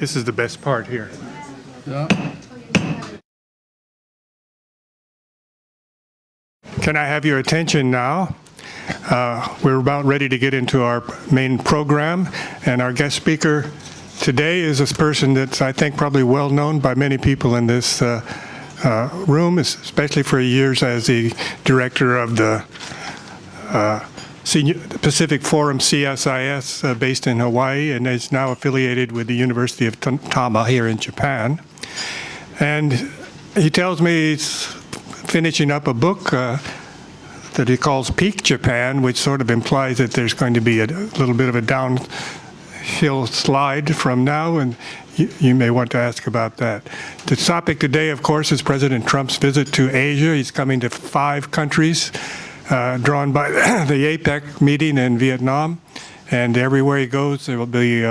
This is the best part here. Yeah. Can I have your attention now? We're about ready to get into our main program, and our guest speaker today is this person that's, I think, probably well known by many people in this room, especially for years as the director of the Pacific Forum CSIS based in Hawaii, and is now affiliated with the University of Tama here in Japan. And he tells me he's finishing up a book that he calls Peak Japan, which sort of implies that there's going to be a little bit of a downhill slide from now, and you may want to ask about that. The topic today, of course, is President Trump's visit to Asia. He's coming to 5 countries drawn by the APEC meeting in Vietnam, and everywhere he goes there will be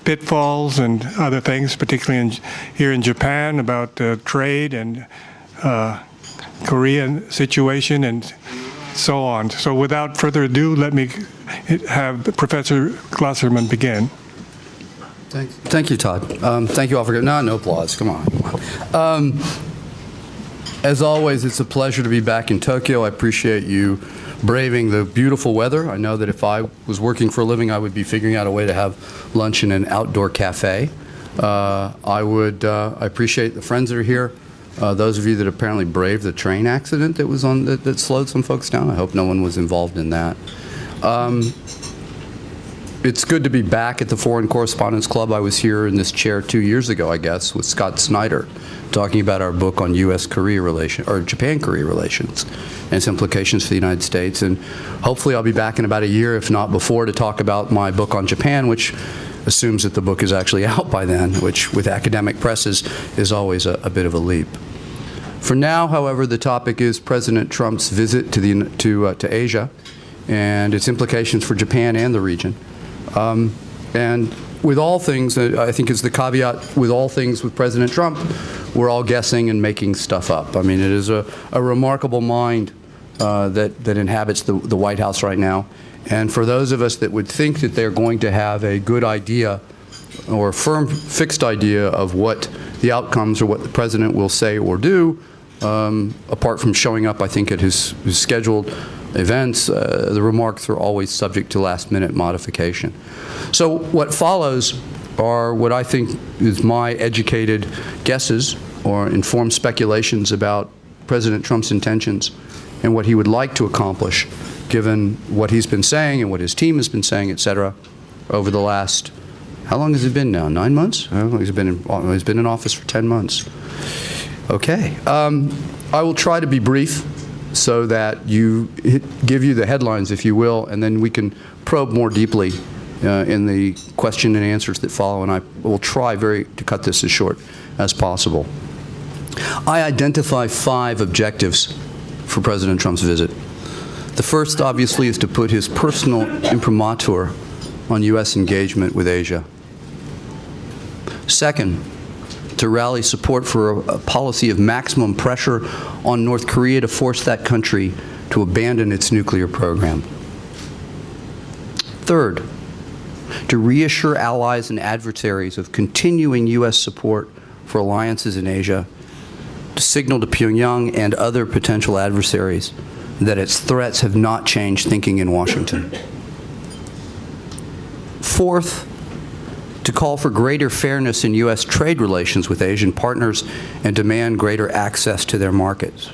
pitfalls and other things, particularly here in Japan, about trade and Korean situation and so on. So without further ado, let me have Professor Glosserman begin. Thank you, Todd. Thank you all for no applause. Come on. As always, it's a pleasure to be back in Tokyo. I appreciate you braving the beautiful weather. I know that if I was working for a living, I would be figuring out a way to have lunch in an outdoor cafe. I appreciate the friends that are here. Those of you that apparently braved the train accident that was that slowed some folks down. I hope no one was involved in that. It's good to be back at the Foreign Correspondents Club. I was here in this chair 2 years ago, I guess, with Scott Snyder, talking about our book on U.S.-Korea relations, or Japan-Korea relations, and its implications for the United States. And hopefully I'll be back in about a year, if not before, to talk about my book on Japan, which assumes that the book is actually out by then, which with academic presses is always a bit of a leap. For now, however, the topic is President Trump's visit to Asia and its implications for Japan and the region. And with all things, I think is the caveat, with all things with President Trump, we're all guessing and making stuff up. I mean, it is a remarkable mind that inhabits the White House right now. And for those of us that would think that they're going to have a good idea or a firm, fixed idea of what the outcomes or what the president will say or do, apart from showing up, I think, at his scheduled events, the remarks are always subject to last-minute modification. So what follows are what I think is my educated guesses or informed speculations about President Trump's intentions and what he would like to accomplish, given what he's been saying and what his team has been saying, et cetera, over the last, how long has it been now, 9 months? He's been in office for 10 months. Okay. I will try to be brief so that give you the headlines, if you will, and then we can probe more deeply in the question and answers that follow, and I will try to cut this as short as possible. I identify 5 objectives for President Trump's visit. The first, obviously, is to put his personal imprimatur on U.S. engagement with Asia. Second, to rally support for a policy of maximum pressure on North Korea to force that country to abandon its nuclear program. Third, to reassure allies and adversaries of continuing U.S. support for alliances in Asia, to signal to Pyongyang and other potential adversaries that its threats have not changed thinking in Washington. Fourth, to call for greater fairness in U.S. trade relations with Asian partners and demand greater access to their markets.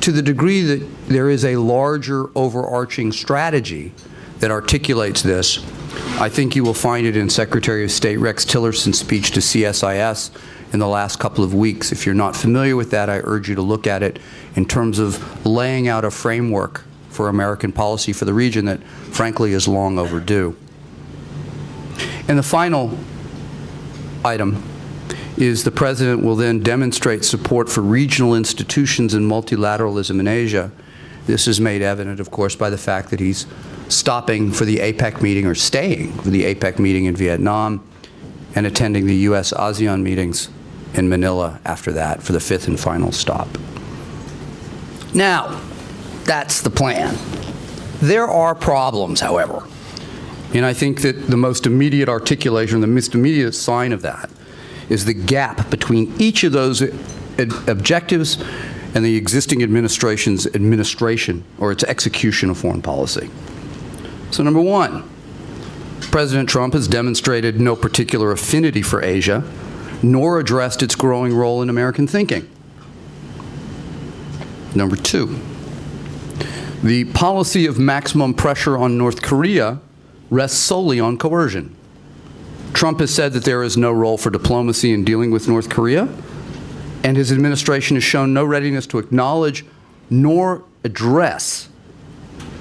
To the degree that there is a larger overarching strategy that articulates this, I think you will find it in Secretary of State Rex Tillerson's speech to CSIS in the last couple of weeks. If you're not familiar with that, I urge you to look at it in terms of laying out a framework for American policy for the region that, frankly, is long overdue. And the final item is the President will then demonstrate support for regional institutions and multilateralism in Asia. This is made evident, of course, by the fact that he's stopping for the APEC meeting, or staying for the APEC meeting in Vietnam, and attending the U.S.-ASEAN meetings in Manila after that for the 5th and final stop. Now, that's the plan. There are problems, however. And I think that the most immediate articulation, the most immediate sign of that, is the gap between each of those objectives and the existing administration's administration or its execution of foreign policy. So number one, President Trump has demonstrated no particular affinity for Asia, nor addressed its growing role in American thinking. Number two, the policy of maximum pressure on North Korea rests solely on coercion. Trump has said that there is no role for diplomacy in dealing with North Korea, and his administration has shown no readiness to acknowledge nor address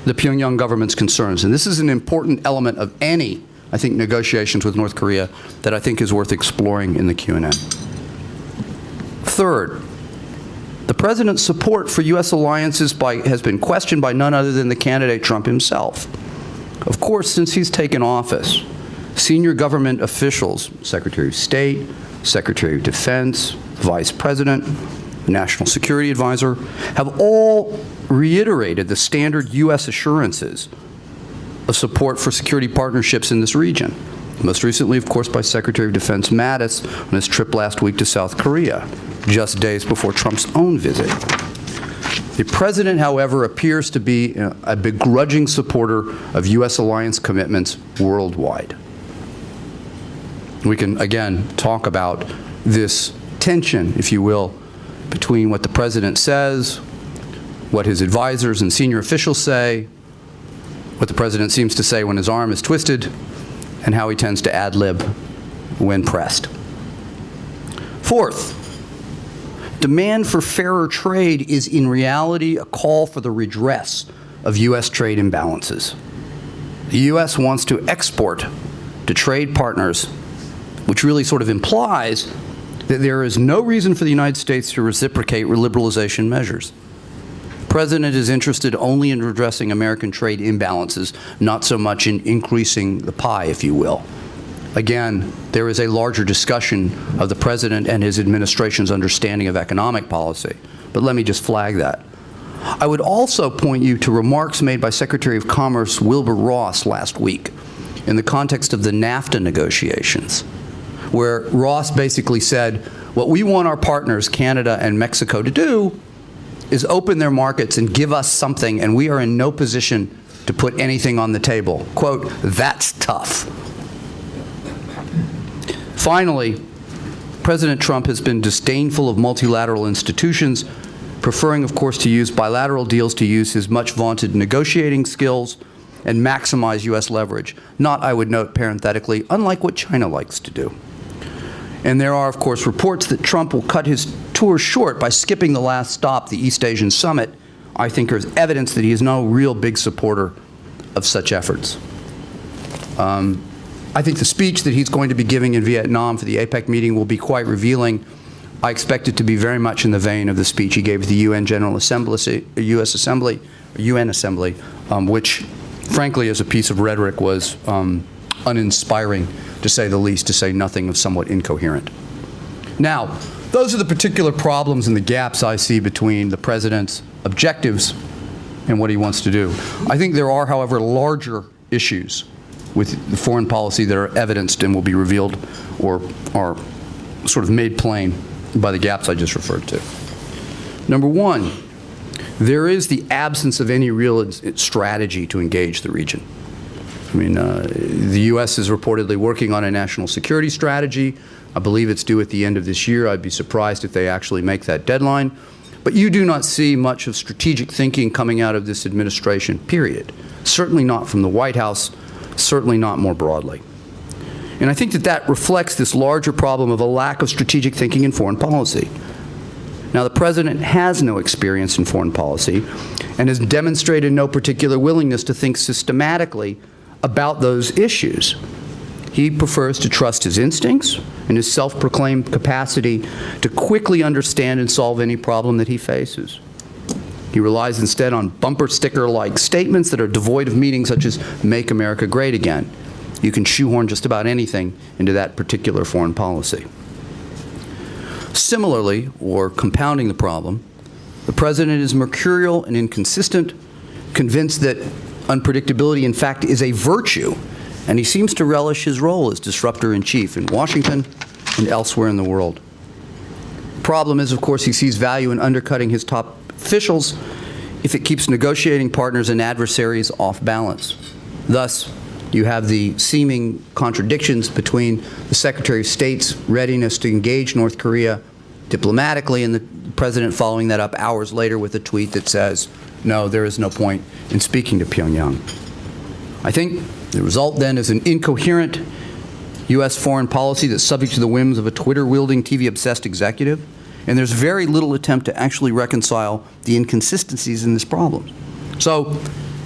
the Pyongyang government's concerns. And this is an important element of any, I think, negotiations with North Korea that I think is worth exploring in the Q&A. Third, the president's support for U.S. alliances has been questioned by none other than the candidate Trump himself. Of course, since he's taken office, senior government officials, Secretary of State, Secretary of Defense, Vice President, National Security Advisor, have all reiterated the standard U.S. assurances of support for security partnerships in this region. Most recently, of course, by Secretary of Defense Mattis on his trip last week to South Korea, just days before Trump's own visit. The president, however, appears to be a begrudging supporter of U.S. alliance commitments worldwide. We can, again, talk about this tension, if you will, between what the president says, what his advisors and senior officials say, what the president seems to say when his arm is twisted, and how he tends to ad-lib when pressed. Fourth, demand for fairer trade is in reality a call for the redress of U.S. trade imbalances. The U.S. wants to export to trade partners, which really sort of implies that there is no reason for the United States to reciprocate liberalization measures. The president is interested only in redressing American trade imbalances, not so much in increasing the pie, if you will. Again, there is a larger discussion of the president and his administration's understanding of economic policy, but let me just flag that. I would also point you to remarks made by Secretary of Commerce Wilbur Ross last week in the context of the NAFTA negotiations, where Ross basically said, what we want our partners, Canada and Mexico, to do is open their markets and give us something, and we are in no position to put anything on the table. Quote, that's tough. Finally, President Trump has been disdainful of multilateral institutions, preferring, of course, to use bilateral deals to use his much vaunted negotiating skills and maximize U.S. leverage. Not, I would note parenthetically, unlike what China likes to do. And there are, of course, reports that Trump will cut his tour short by skipping the last stop, the East Asian Summit. I think there's evidence that he is no real big supporter of such efforts. I think the speech that he's going to be giving in Vietnam for the APEC meeting will be quite revealing. I expect it to be very much in the vein of the speech he gave to the UN General Assembly, UN Assembly, which, frankly, as a piece of rhetoric was uninspiring, to say the least, to say nothing of somewhat incoherent. Now, those are the particular problems and the gaps I see between the president's objectives and what he wants to do. I think there are, however, larger issues with the foreign policy that are evidenced and will be revealed or are sort of made plain by the gaps I just referred to. Number one, there is the absence of any real strategy to engage the region. I mean, the U.S. is reportedly working on a national security strategy. I believe it's due at the end of this year. I'd be surprised if they actually make that deadline. But you do not see much of strategic thinking coming out of this administration, period. Certainly not from the White House, certainly not more broadly. And I think that that reflects this larger problem of a lack of strategic thinking in foreign policy. Now, the president has no experience in foreign policy and has demonstrated no particular willingness to think systematically about those issues. He prefers to trust his instincts and his self-proclaimed capacity to quickly understand and solve any problem that he faces. He relies instead on bumper sticker-like statements that are devoid of meaning, such as "Make America Great Again." You can shoehorn just about anything into that particular foreign policy. Similarly, or compounding the problem, the president is mercurial and inconsistent, convinced that unpredictability, in fact, is a virtue and he seems to relish his role as disruptor-in-chief in Washington and elsewhere in the world. The problem is, of course, he sees value in undercutting his top officials if it keeps negotiating partners and adversaries off balance. Thus, you have the seeming contradictions between the Secretary of State's readiness to engage North Korea diplomatically and the President following that up hours later with a tweet that says, no, there is no point in speaking to Pyongyang. I think the result then is an incoherent U.S. foreign policy that's subject to the whims of a Twitter-wielding, TV-obsessed executive, and there's very little attempt to actually reconcile the inconsistencies in this problem. So,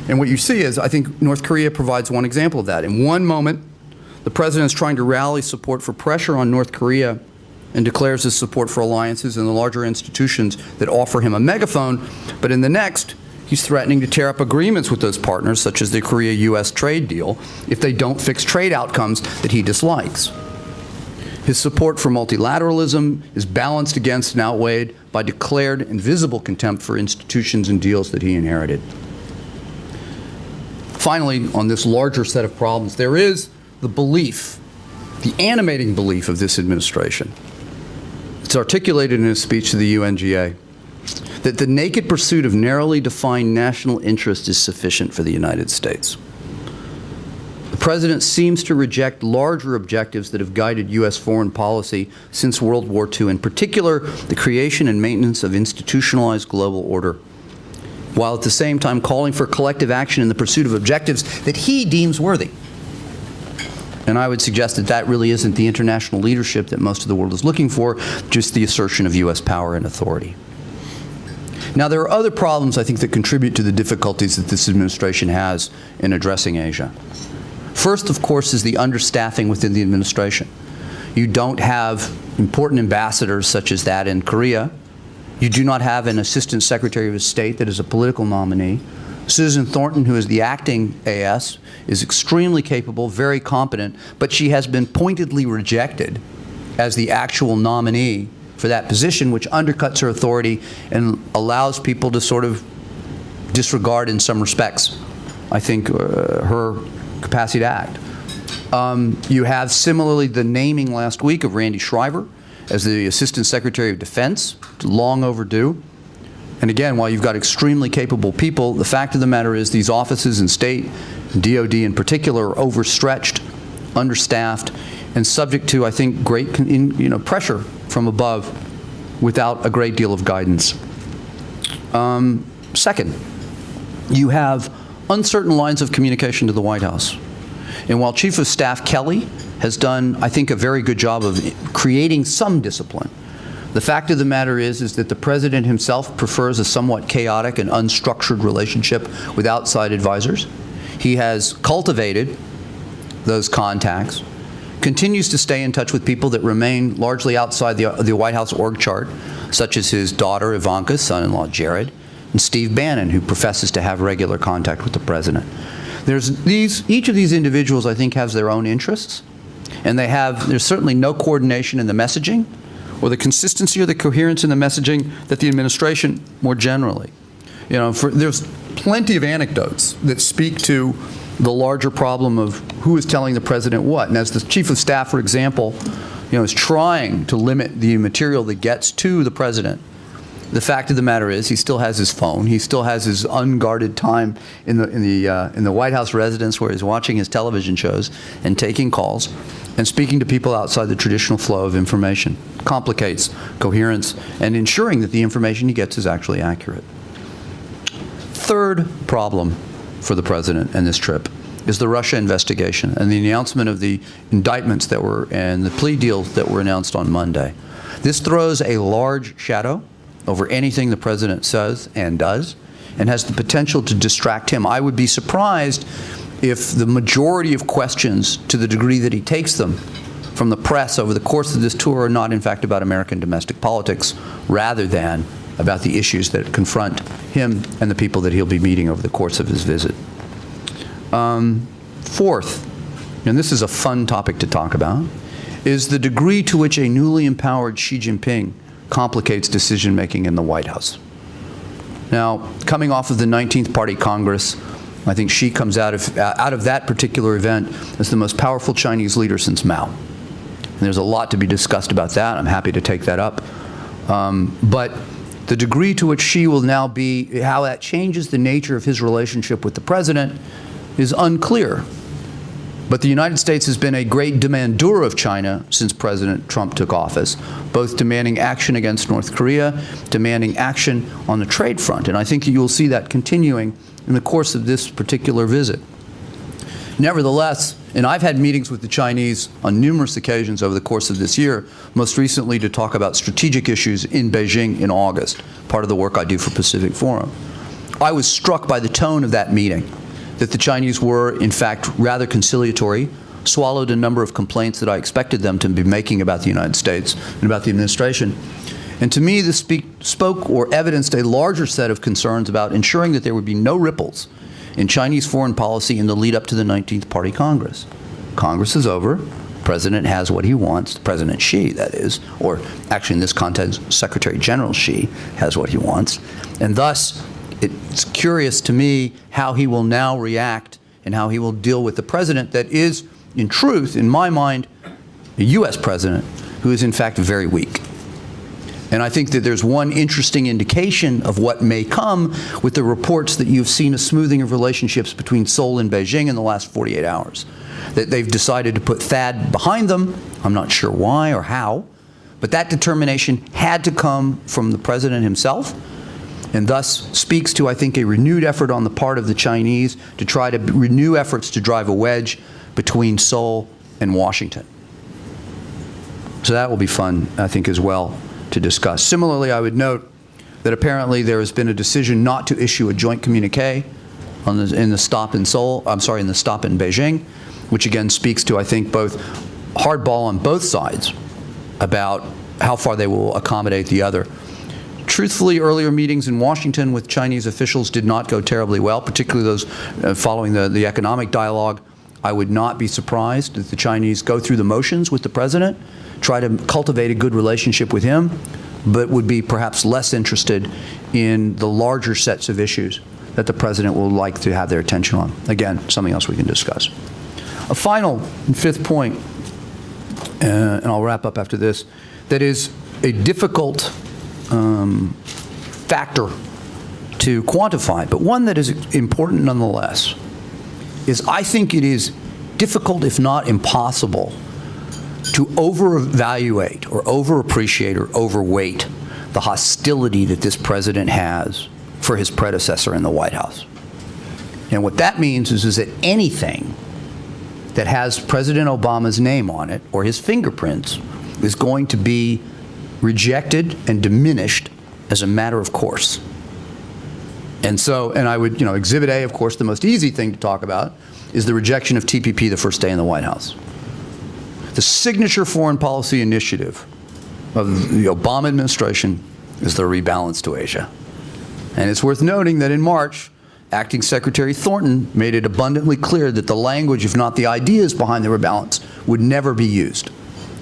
and what you see is, I think North Korea provides one example of that. In one moment, the President is trying to rally support for pressure on North Korea and declares his support for alliances and the larger institutions that offer him a megaphone, but in the next, he's threatening to tear up agreements with those partners, such as the Korea-U.S. trade deal, if they don't fix trade outcomes that he dislikes. His support for multilateralism is balanced against and outweighed by declared and visible contempt for institutions and deals that he inherited. Finally, on this larger set of problems, there is the belief, the animating belief of this administration. It's articulated in a speech to the UNGA, that the naked pursuit of narrowly defined national interest is sufficient for the United States. The President seems to reject larger objectives that have guided U.S. foreign policy since World War II, in particular, the creation and maintenance of institutionalized global order, while at the same time calling for collective action in the pursuit of objectives that he deems worthy. And I would suggest that that really isn't the international leadership that most of the world is looking for, just the assertion of U.S. power and authority. Now, there are other problems, I think, that contribute to the difficulties that this administration has in addressing Asia. First, of course, is the understaffing within the administration. You don't have important ambassadors such as that in Korea. You do not have an assistant secretary of state that is a political nominee. Susan Thornton, who is the acting AS, is extremely capable, very competent, but she has been pointedly rejected as the actual nominee for that position, which undercuts her authority and allows people to sort of disregard, in some respects, I think, her capacity to act. You have similarly the naming last week of Randy Shriver as the Assistant Secretary of Defense, long overdue. And again, while you've got extremely capable people, the fact of the matter is these offices in state, DOD in particular, are overstretched, understaffed, and subject to, I think, great pressure from above without a great deal of guidance. Second, you have uncertain lines of communication to the White House. And while Chief of Staff Kelly has done, I think, a very good job of creating some discipline, the fact of the matter is that the President himself prefers a somewhat chaotic and unstructured relationship with outside advisors. He has cultivated those contacts, continues to stay in touch with people that remain largely outside the White House org chart, such as his daughter Ivanka, son-in-law Jared, and Steve Bannon, who professes to have regular contact with the President. Each of these individuals, I think, has their own interests, and there's certainly no coordination in the messaging or the consistency or the coherence in the messaging that the administration more generally. There's plenty of anecdotes that speak to the larger problem of who is telling the President what. And as the Chief of Staff, for example, is trying to limit the material that gets to the President, the fact of the matter is he still has his phone. He still has his unguarded time in the White House residence where he's watching his television shows and taking calls and speaking to people outside the traditional flow of information. Complicates coherence and ensuring that the information he gets is actually accurate. Third problem for the President and this trip is the Russia investigation and the announcement of the indictments and the plea deals that were announced on Monday. This throws a large shadow over anything the President says and does, and has the potential to distract him. I would be surprised if the majority of questions, to the degree that he takes them from the press over the course of this tour, are not in fact about American domestic politics, rather than about the issues that confront him and the people that he'll be meeting over the course of his visit. Fourth, and this is a fun topic to talk about, is the degree to which a newly empowered Xi Jinping complicates decision-making in the White House. Now, coming off of the 19th Party Congress, I think Xi comes out of that particular event as the most powerful Chinese leader since Mao. And there's a lot to be discussed about that. I'm happy to take that up. But the degree to which Xi will now be, how that changes the nature of his relationship with the president is unclear. But the United States has been a great demandeur of China since President Trump took office, both demanding action against North Korea, demanding action on the trade front. And I think you'll see that continuing in the course of this particular visit. Nevertheless, and I've had meetings with the Chinese on numerous occasions over the course of this year, most recently to talk about strategic issues in Beijing in August, part of the work I do for Pacific Forum. I was struck by the tone of that meeting, that the Chinese were, in fact, rather conciliatory, swallowed a number of complaints that I expected them to be making about the United States and about the administration. And to me, this spoke or evidenced a larger set of concerns about ensuring that there would be no ripples in Chinese foreign policy in the lead up to the 19th Party Congress. Congress is over. The President has what he wants. President Xi, that is, or actually in this context, Secretary General Xi has what he wants. And thus, it's curious to me how he will now react and how he will deal with the president that is, in truth, in my mind, a U.S. president who is in fact very weak. And I think that there's one interesting indication of what may come with the reports that you've seen a smoothing of relationships between Seoul and Beijing in the last 48 hours. That they've decided to put THAAD behind them. I'm not sure why or how, but that determination had to come from the president himself, and thus speaks to, I think, a renewed effort on the part of the Chinese to try to renew efforts to drive a wedge between Seoul and Washington. So that will be fun, I think, as well to discuss. Similarly, I would note that apparently there has been a decision not to issue a joint communique in the stop in Seoul, I'm sorry, in the stop in Beijing, which again speaks to, I think, both hardball on both sides about how far they will accommodate the other. Truthfully, earlier meetings in Washington with Chinese officials did not go terribly well, particularly those following the economic dialogue. I would not be surprised if the Chinese go through the motions with the president, try to cultivate a good relationship with him, but would be perhaps less interested in the larger sets of issues that the president will like to have their attention on. Again, something else we can discuss. A final and fifth point, and I'll wrap up after this, that is a difficult factor to quantify, but one that is important nonetheless, is I think it is difficult, if not impossible, to over-evaluate or over-appreciate or overweight the hostility that this president has for his predecessor in the White House. And what that means is that anything that has President Obama's name on it or his fingerprints is going to be rejected and diminished as a matter of course. And so, and I would, Exhibit A, of course, the most easy thing to talk about is the rejection of TPP the first day in the White House. The signature foreign policy initiative of the Obama administration is the rebalance to Asia. And it's worth noting that in March, Acting Secretary Thornton made it abundantly clear that the language, if not the ideas behind the rebalance, would never be used.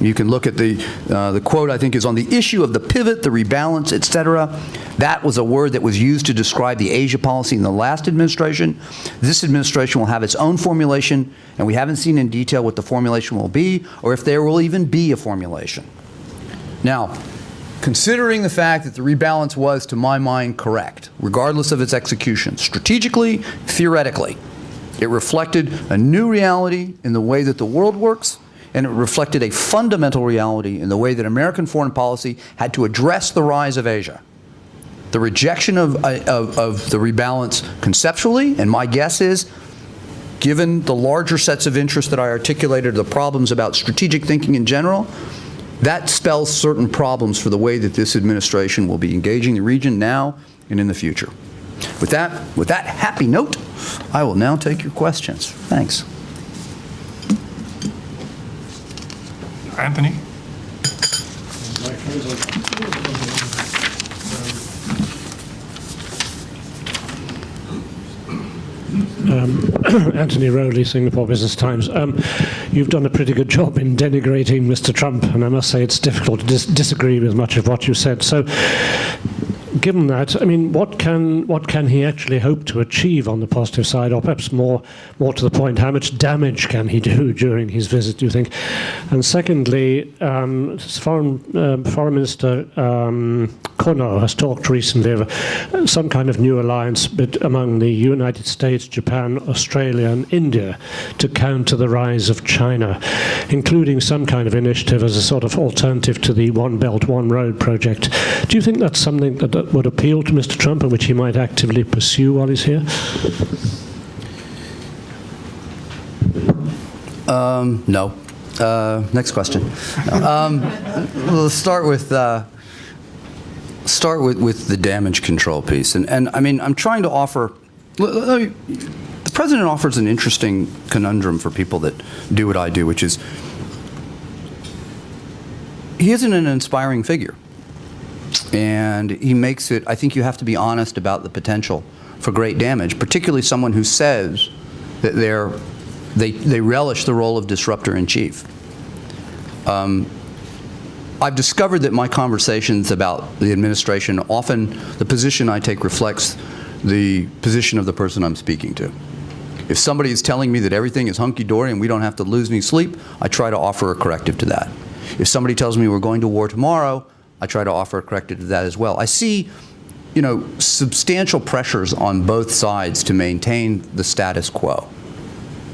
You can look at the quote, I think, is on the issue of the pivot, the rebalance, et cetera. That was a word that was used to describe the Asia policy in the last administration. This administration will have its own formulation, and we haven't seen in detail what the formulation will be, or if there will even be a formulation. Now, considering the fact that the rebalance was, to my mind, correct, regardless of its execution, strategically, theoretically, it reflected a new reality in the way that the world works, and it reflected a fundamental reality in the way that American foreign policy had to address the rise of Asia. The rejection of the rebalance conceptually, and my guess is, given the larger sets of interest that I articulated, the problems about strategic thinking in general, that spells certain problems for the way that this administration will be engaging the region now and in the future. With that happy note, I will now take your questions. Thanks. Anthony? Anthony Rowley, Singapore Business Times. You've done a pretty good job in denigrating Mr. Trump, and I must say it's difficult to disagree with much of what you said. So, given that, I mean, what can he actually hope to achieve on the positive side, or perhaps more to the point, how much damage can he do during his visit, do you think? And secondly, Foreign Minister Kono has talked recently of some kind of new alliance among the United States, Japan, Australia and India to counter the rise of China, including some kind of initiative as a sort of alternative to the One Belt, One Road project. Do you think that's something that would appeal to Mr. Trump and which he might actively pursue while he's here? No. Next question. We'll start with the damage control piece, and I mean, I'm trying to offer. The president offers an interesting conundrum for people that do what I do, which is he isn't an inspiring figure, and he makes it. I think you have to be honest about the potential for great damage, particularly someone who says that they relish the role of disruptor-in-chief. I've discovered that my conversations about the administration, often the position I take reflects the position of the person I'm speaking to. If somebody is telling me that everything is hunky-dory and we don't have to lose any sleep, I try to offer a corrective to that. If somebody tells me we're going to war tomorrow, I try to offer a corrective to that as well. I see, you know, substantial pressures on both sides to maintain the status quo.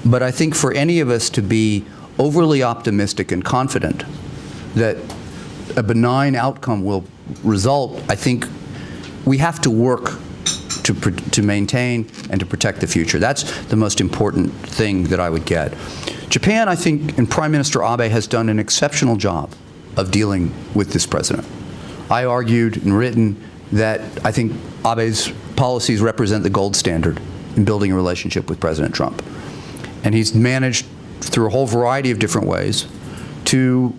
But I think for any of us to be overly optimistic and confident that a benign outcome will result, I think we have to work to maintain and to protect the future. That's the most important thing that I would get. Japan, I think, and Prime Minister Abe has done an exceptional job of dealing with this president. I argued and written that I think Abe's policies represent the gold standard in building a relationship with President Trump. And he's managed through a whole variety of different ways to,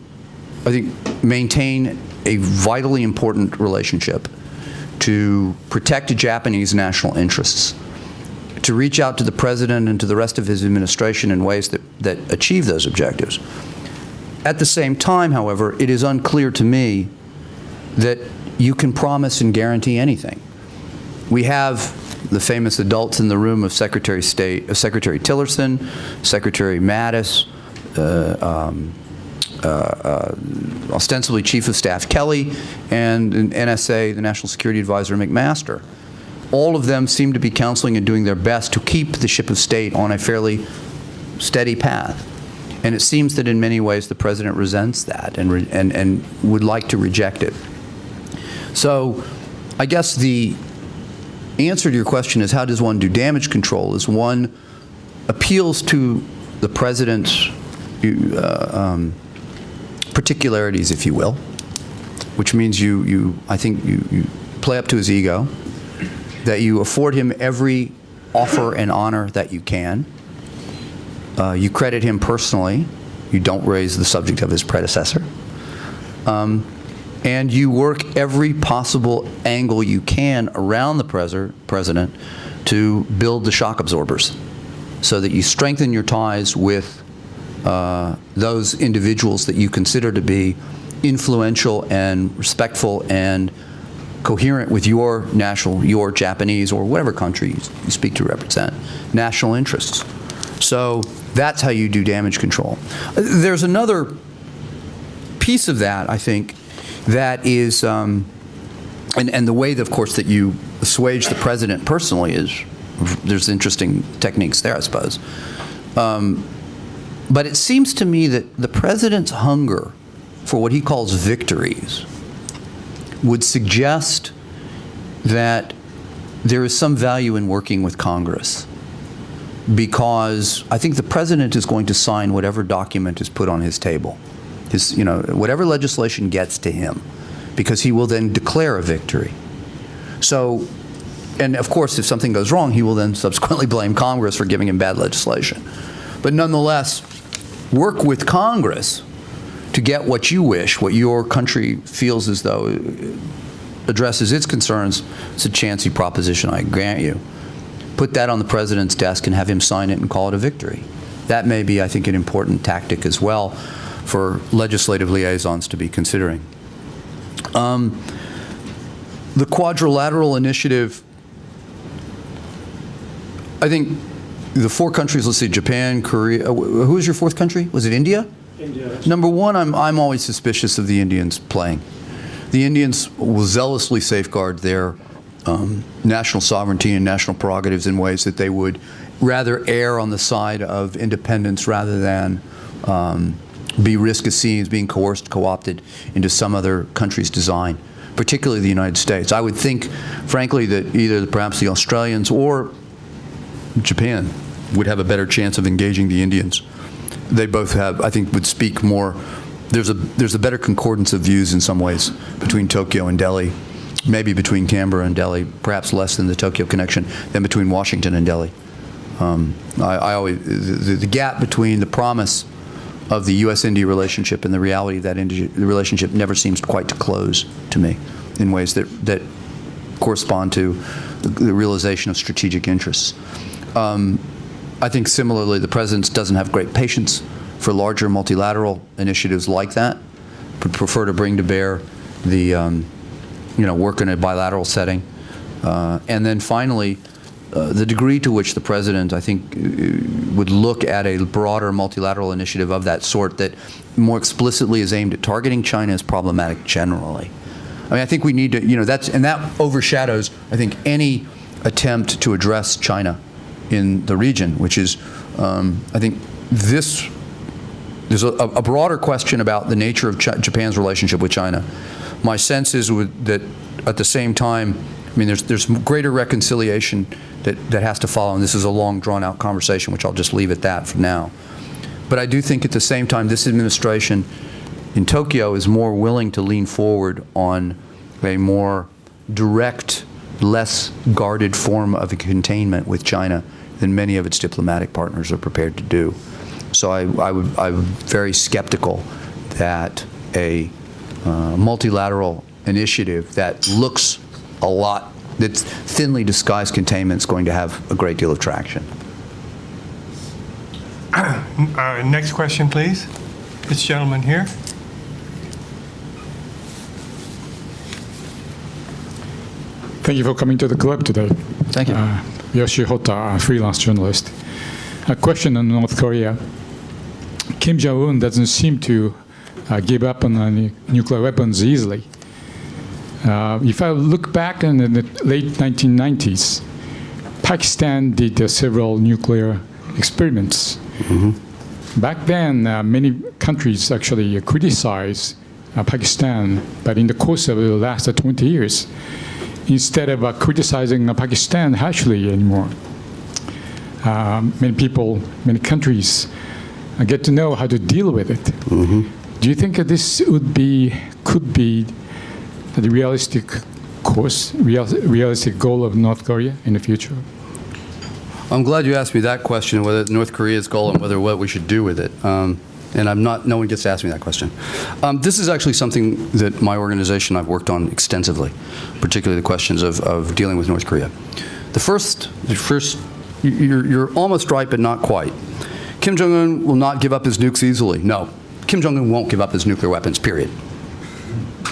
I think, maintain a vitally important relationship, to protect Japanese national interests, to reach out to the president and to the rest of his administration in ways that achieve those objectives. At the same time, however, it is unclear to me that you can promise and guarantee anything. We have the famous adults in the room of Secretary Tillerson, Secretary Mattis, ostensibly Chief of Staff Kelly, and NSA, the National Security Advisor McMaster. All of them seem to be counseling and doing their best to keep the ship of state on a fairly steady path. And it seems that in many ways the president resents that and would like to reject it. So I guess the answer to your question is, how does one do damage control? Is one appeals to the president's particularities, if you will, which means I think you play up to his ego, that you afford him every offer and honor that you can. You credit him personally. You don't raise the subject of his predecessor. And you work every possible angle you can around the president to build the shock absorbers so that you strengthen your ties with those individuals that you consider to be influential and respectful and coherent with your Japanese, or whatever country you speak to represent, national interests. So that's how you do damage control. There's another piece of that, I think, that is, and the way, that, of course, that you assuage the president personally is, there's interesting techniques there, I suppose. But it seems to me that the president's hunger for what he calls victories would suggest that there is some value in working with Congress, because I think the president is going to sign whatever document is put on his table, whatever legislation gets to him, because he will then declare a victory. So, and of course, if something goes wrong, he will then subsequently blame Congress for giving him bad legislation. But nonetheless, work with Congress to get what you wish, what your country feels as though addresses its concerns. It's a chancy proposition, I grant you. Put that on the president's desk and have him sign it and call it a victory. That may be, I think, an important tactic as well for legislative liaisons to be considering. The quadrilateral initiative, I think the four countries, let's see, Japan, Korea, who was your fourth country? Was it India? India. Number one, I'm always suspicious of the Indians playing. The Indians will zealously safeguard their national sovereignty and national prerogatives in ways that they would rather err on the side of independence rather than be risk-assessed, being coerced, co-opted into some other country's design, particularly the United States. I would think, frankly, that either perhaps the Australians or Japan would have a better chance of engaging the Indians. They both have, I think, would speak more. There's a better concordance of views in some ways between Tokyo and Delhi, maybe between Canberra and Delhi, perhaps less than the Tokyo connection than between Washington and Delhi. I always, the gap between the promise of the U.S.-India relationship and the reality of that the relationship never seems quite to close to me in ways that correspond to the realization of strategic interests. I think similarly, the President doesn't have great patience for larger multilateral initiatives like that, would prefer to bring to bear the, work in a bilateral setting. And then finally, the degree to which the President, I think, would look at a broader multilateral initiative of that sort that more explicitly is aimed at targeting China is problematic generally. I mean, I think we need to, and that overshadows, I think, any attempt to address China in the region, which is, I think, there's a broader question about the nature of Japan's relationship with China. My sense is that at the same time, I mean, there's greater reconciliation that has to follow, and this is a long, drawn-out conversation, which I'll just leave at that for now. But I do think at the same time, this administration in Tokyo is more willing to lean forward on a more direct, less guarded form of containment with China than many of its diplomatic partners are prepared to do. So I'm very skeptical that a multilateral initiative that looks a lot, that's thinly disguised containment, is going to have a great deal of traction. Next question, please. This gentleman here. Thank you for coming to the club today. Thank you. Yoshi Hota, a freelance journalist. A question on North Korea. Kim Jong-un doesn't seem to give up on any nuclear weapons easily. If I look back in the late 1990s, Pakistan did several nuclear experiments. Mm-hmm. Back then, many countries actually criticized Pakistan, but in the course of the last 20 years, instead of criticizing Pakistan harshly anymore, many people, many countries get to know how to deal with it. Mm-hmm. Do you think that this could be the realistic course, realistic goal of North Korea in the future? I'm glad you asked me that question, whether North Korea's goal and what we should do with it. And no one gets to ask me that question. This is actually something that my organization, I've worked on extensively, particularly the questions of dealing with North Korea. The first, you're almost right, but not quite. Kim Jong-un will not give up his nukes easily. No, Kim Jong-un won't give up his nuclear weapons, period.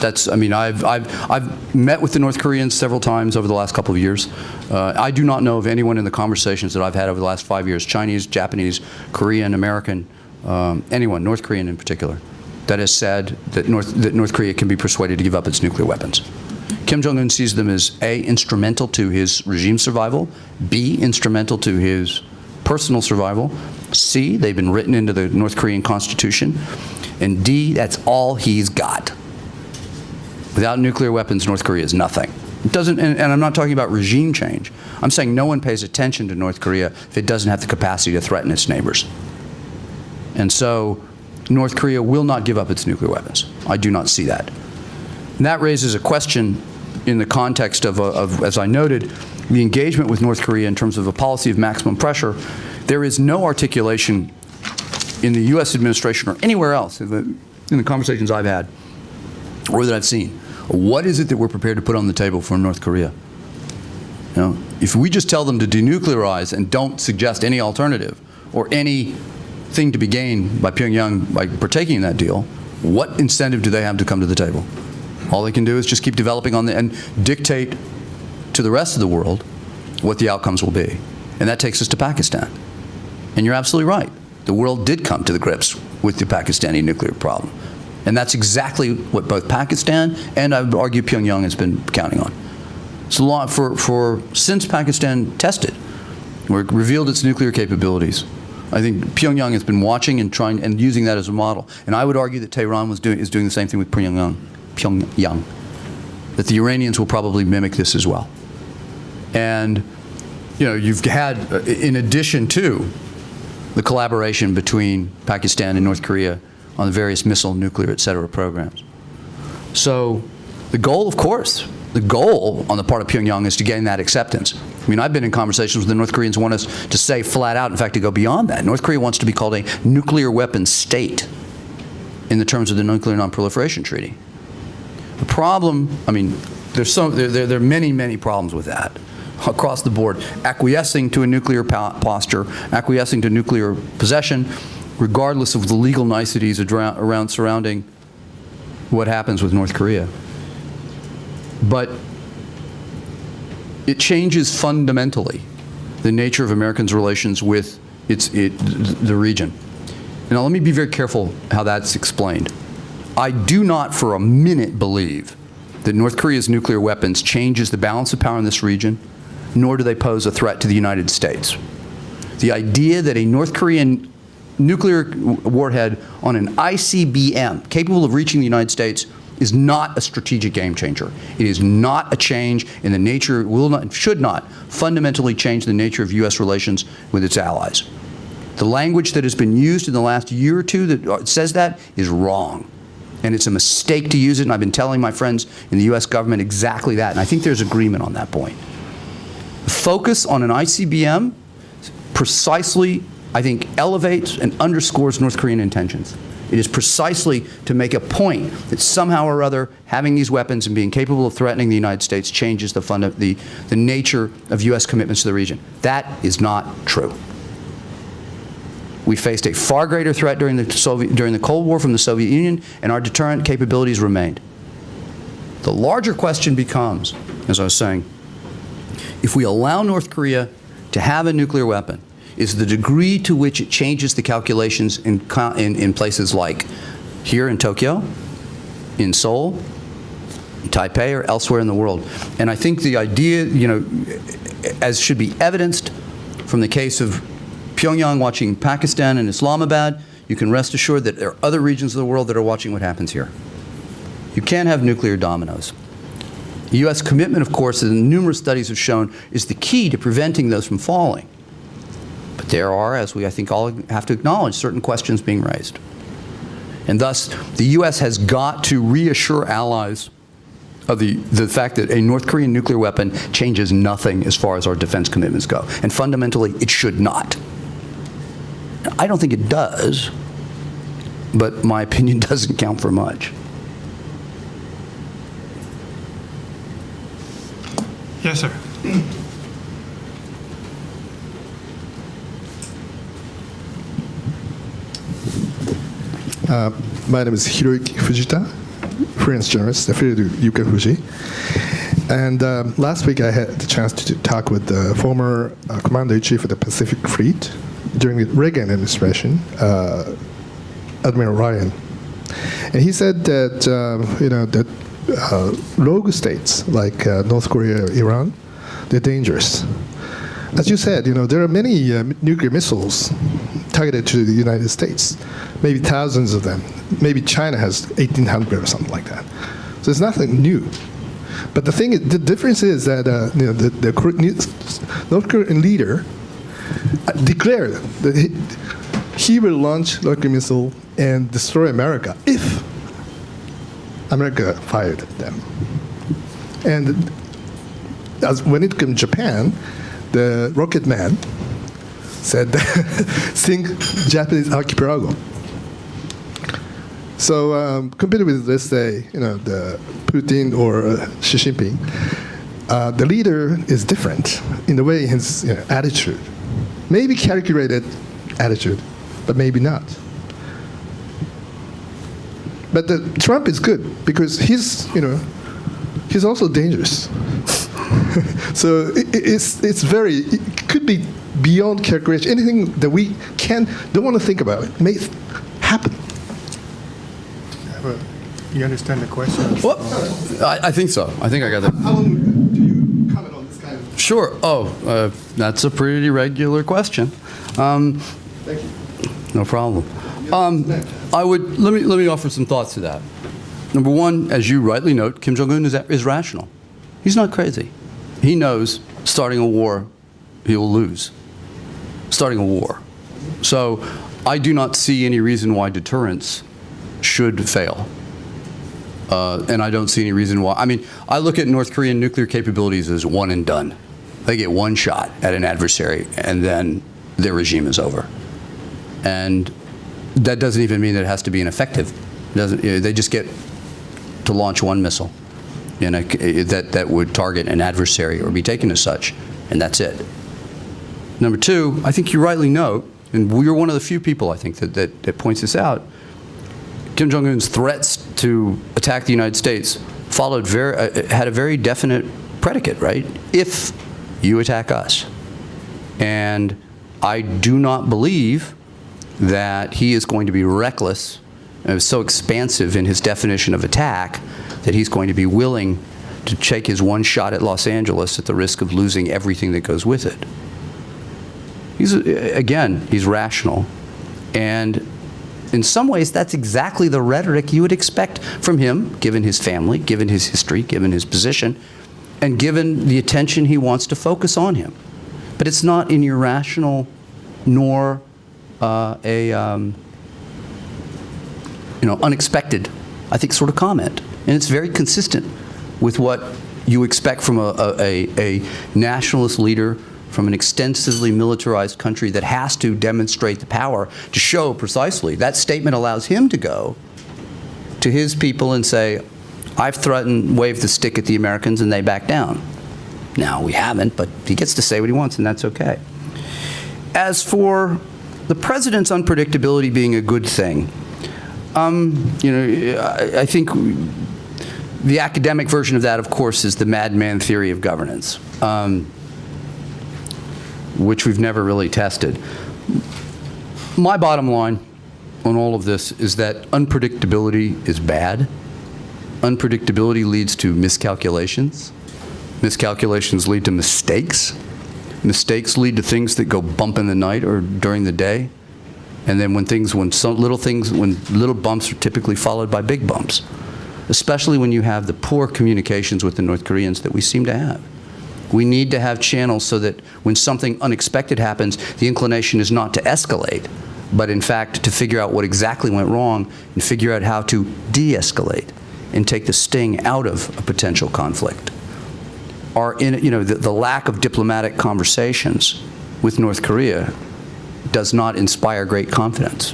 I've met with the North Koreans several times over the last couple of years. I do not know of anyone in the conversations that I've had over the last 5 years, Chinese, Japanese, Korean, American, anyone, North Korean in particular, that has said that North Korea can be persuaded to give up its nuclear weapons. Kim Jong-un sees them as A, instrumental to his regime survival, B, instrumental to his personal survival, C, they've been written into the North Korean constitution, and D, that's all he's got. Without nuclear weapons, North Korea is nothing. It doesn't, and I'm not talking about regime change. I'm saying no one pays attention to North Korea if it doesn't have the capacity to threaten its neighbors. And so North Korea will not give up its nuclear weapons. I do not see that. And that raises a question in the context of, as I noted, the engagement with North Korea in terms of a policy of maximum pressure. There is no articulation in the U.S. administration or anywhere else in the conversations I've had or that I've seen. What is it that we're prepared to put on the table for North Korea? If we just tell them to denuclearize and don't suggest any alternative or anything to be gained by Pyongyang by partaking in that deal, what incentive do they have to come to the table? All they can do is just keep developing and dictate to the rest of the world what the outcomes will be. And that takes us to Pakistan. And you're absolutely right. The world did come to the grips with the Pakistani nuclear problem. And that's exactly what both Pakistan and I would argue Pyongyang has been counting on. So since Pakistan tested or revealed its nuclear capabilities, I think Pyongyang has been watching and trying and using that as a model. And I would argue that Tehran is doing the same thing with Pyongyang. That the Iranians will probably mimic this as well. And you've had, in addition to the collaboration between Pakistan and North Korea on the various missile, nuclear, et cetera programs. So the goal, of course, the goal on the part of Pyongyang is to gain that acceptance. I mean, I've been in conversations with the North Koreans who want us to say flat out, in fact, to go beyond that. North Korea wants to be called a nuclear weapons state in the terms of the Nuclear Non-Proliferation Treaty. The problem, I mean, there are many, many problems with that across the board. Acquiescing to a nuclear posture, acquiescing to nuclear possession, regardless of the legal niceties around surrounding what happens with North Korea. But it changes fundamentally the nature of Americans' relations with the region. Now, let me be very careful how that's explained. I do not for a minute believe that North Korea's nuclear weapons changes the balance of power in this region, nor do they pose a threat to the United States. The idea that a North Korean nuclear warhead on an ICBM capable of reaching the United States is not a strategic game changer. It is not a change in the nature, should not fundamentally change the nature of U.S. relations with its allies. The language that has been used in the last year or two that says that is wrong. And it's a mistake to use it, and I've been telling my friends in the U.S. government exactly that, and I think there's agreement on that point. The focus on an ICBM precisely, I think, elevates and underscores North Korean intentions. It is precisely to make a point that somehow or other having these weapons and being capable of threatening the United States changes the nature of U.S. commitments to the region. That is not true. We faced a far greater threat during the Cold War from the Soviet Union, and our deterrent capabilities remained. The larger question becomes, as I was saying, if we allow North Korea to have a nuclear weapon, is the degree to which it changes the calculations in places like here in Tokyo, in Seoul, in Taipei, or elsewhere in the world. And I think the idea, as should be evidenced from the case of Pyongyang watching Pakistan and Islamabad, you can rest assured that there are other regions of the world that are watching what happens here. You can't have nuclear dominoes. The U.S. commitment, of course, as numerous studies have shown, is the key to preventing those from falling. But there are, as we I think all have to acknowledge, certain questions being raised. And thus, the U.S. has got to reassure allies of the fact that a North Korean nuclear weapon changes nothing as far as our defense commitments go. And fundamentally, it should not. I don't think it does, but my opinion doesn't count for much. Yes, sir. My name is Hiroyuki Fujita, freelance journalist affiliated with Yuka Fuji. And last week I had the chance to talk with the former Commander-in-Chief of the Pacific Fleet during the Reagan administration, Admiral Ryan. And he said that, rogue states like North Korea or Iran, they're dangerous. As you said, there are many nuclear missiles targeted to the United States, maybe thousands of them. Maybe China has 1,800 or something like that. So it's nothing new. But the difference is that the North Korean leader declared that he will launch nuclear missile and destroy America if America fired them. And when it came to Japan, the rocket man said, think Japanese archipelago. So compared with, let's say, the Putin or Xi Jinping, the leader is different in the way his attitude. Maybe calculated attitude, but maybe not. But Trump is good because he's also dangerous. So it could be beyond calculation. Anything that we don't want to think about it may happen. You understand the question? Well, I think so. I think I got that. How long do you comment on this kind of? Sure. That's a pretty regular question. Thank you. No problem. Let me offer some thoughts to that. Number one, as you rightly note, Kim Jong-un is rational. He's not crazy. He knows starting a war, he will lose. Starting a war. So I do not see any reason why deterrence should fail. And I don't see any reason why. I mean, I look at North Korean nuclear capabilities as one and done. They get one shot at an adversary, and then their regime is over. And that doesn't even mean that it has to be ineffective. They just get to launch one missile that would target an adversary or be taken as such, and that's it. Number two, I think you rightly note, and you're one of the few people, I think, that points this out, Kim Jong-un's threats to attack the United States had a very definite predicate, right? If you attack us. And I do not believe that he is going to be reckless, so expansive in his definition of attack, that he's going to be willing to take his one shot at Los Angeles at the risk of losing everything that goes with it. He's rational. And in some ways, that's exactly the rhetoric you would expect from him, given his family, given his history, given his position, and given the attention he wants to focus on him. But it's not an irrational nor unexpected, I think, sort of comment. And it's very consistent with what you expect from a nationalist leader from an extensively militarized country that has to demonstrate the power to show precisely. That statement allows him to go to his people and say, I've threatened, waved the stick at the Americans, and they back down. Now, we haven't, but he gets to say what he wants, and that's okay. As for the president's unpredictability being a good thing, I think the academic version of that, of course, is the madman theory of governance, which we've never really tested. My bottom line on all of this is that unpredictability is bad. Unpredictability leads to miscalculations. Miscalculations lead to mistakes. Mistakes lead to things that go bump in the night or during the day. And then when little bumps are typically followed by big bumps, especially when you have the poor communications with the North Koreans that we seem to have. We need to have channels so that when something unexpected happens, the inclination is not to escalate, but in fact to figure out what exactly went wrong and figure out how to de-escalate and take the sting out of a potential conflict. The lack of diplomatic conversations with North Korea does not inspire great confidence.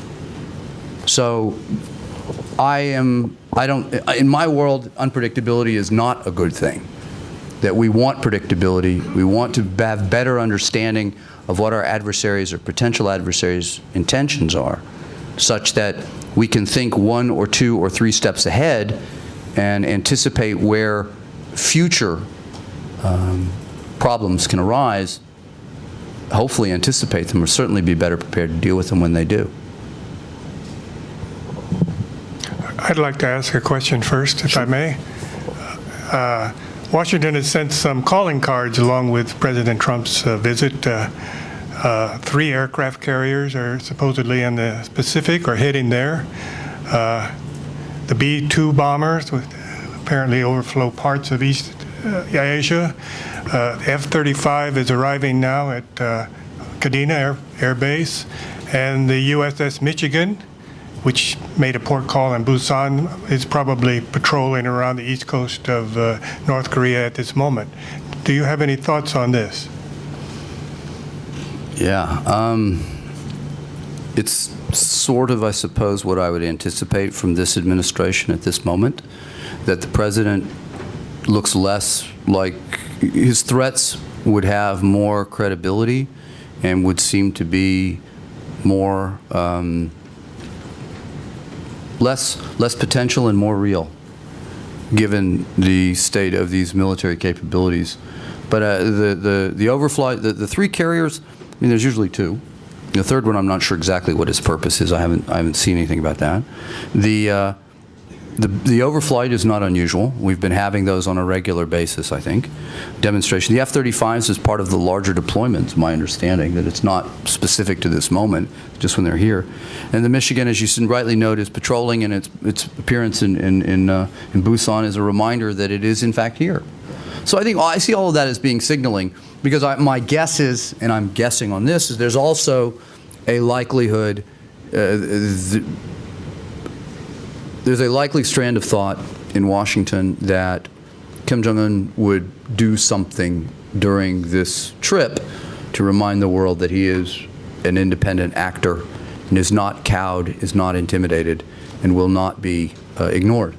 So in my world, unpredictability is not a good thing. That we want predictability, we want to have better understanding of what our adversaries or potential adversaries' intentions are, such that we can think 1 or 2 or 3 steps ahead and anticipate where future problems can arise, hopefully anticipate them, or certainly be better prepared to deal with them when they do. I'd like to ask a question first, if I may. Washington has sent some calling cards along with President Trump's visit. 3 aircraft carriers are supposedly in the Pacific or heading there. The B-2 bombers apparently overflow parts of East Asia. The F-35 is arriving now at Kadena Air Base, and the USS Michigan, which made a port call in Busan, is probably patrolling around the east coast of North Korea at this moment. Do you have any thoughts on this? Yeah. It's sort of, I suppose, what I would anticipate from this administration at this moment, that the president looks less like his threats would have more credibility and would seem to be more less potential and more real, given the state of these military capabilities. But the overflight, the three carriers, I mean, there's usually two. The third one, I'm not sure exactly what its purpose is. I haven't seen anything about that. The overflight is not unusual. We've been having those on a regular basis, I think. Demonstration. The F-35s is part of the larger deployments, my understanding, that it's not specific to this moment, just when they're here. And the Michigan, as you rightly note, is patrolling, and its appearance in Busan is a reminder that it is, in fact, here. So I think I see all of that as being signaling, because my guess is, and I'm guessing on this, is there's also a likelihood, there's a likely strand of thought in Washington that Kim Jong-un would do something during this trip to remind the world that he is an independent actor and is not cowed, is not intimidated, and will not be ignored.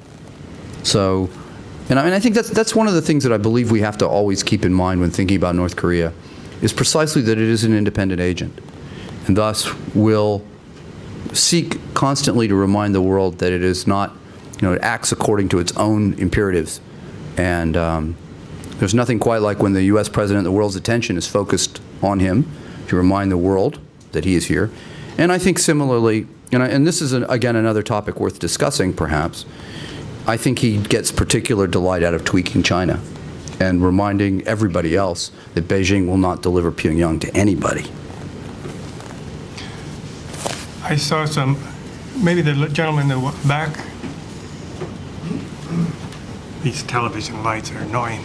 So, and I think that's one of the things that I believe we have to always keep in mind when thinking about North Korea, is precisely that it is an independent agent, and thus will seek constantly to remind the world that it is not, it acts according to its own imperatives. And there's nothing quite like when the U.S. president, the world's attention is focused on him to remind the world that he is here. And I think similarly, and this is, again, another topic worth discussing, perhaps, I think he gets particular delight out of tweaking China and reminding everybody else that Beijing will not deliver Pyongyang to anybody. I saw maybe the gentleman in the back. These television lights are annoying.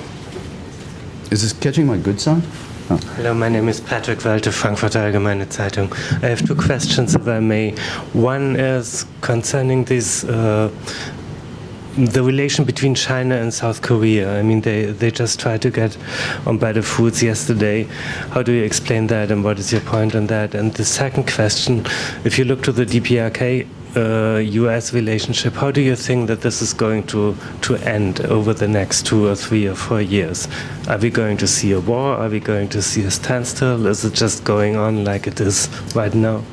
Is this catching my good side? Oh. Hello, my name is Patrick Walte, Frankfurter Allgemeine Zeitung. I have two questions, if I may. One is concerning this, the relation between China and South Korea. I mean, they just tried to get on Better Foods yesterday. How do you explain that, and what is your point on that? And the second question, if you look to the DPRK US relationship, how do you think that this is going to end over the next 2 or 3 or 4 years? Are we going to see a war? Are we going to see a standstill? Is it just going on like it is right now?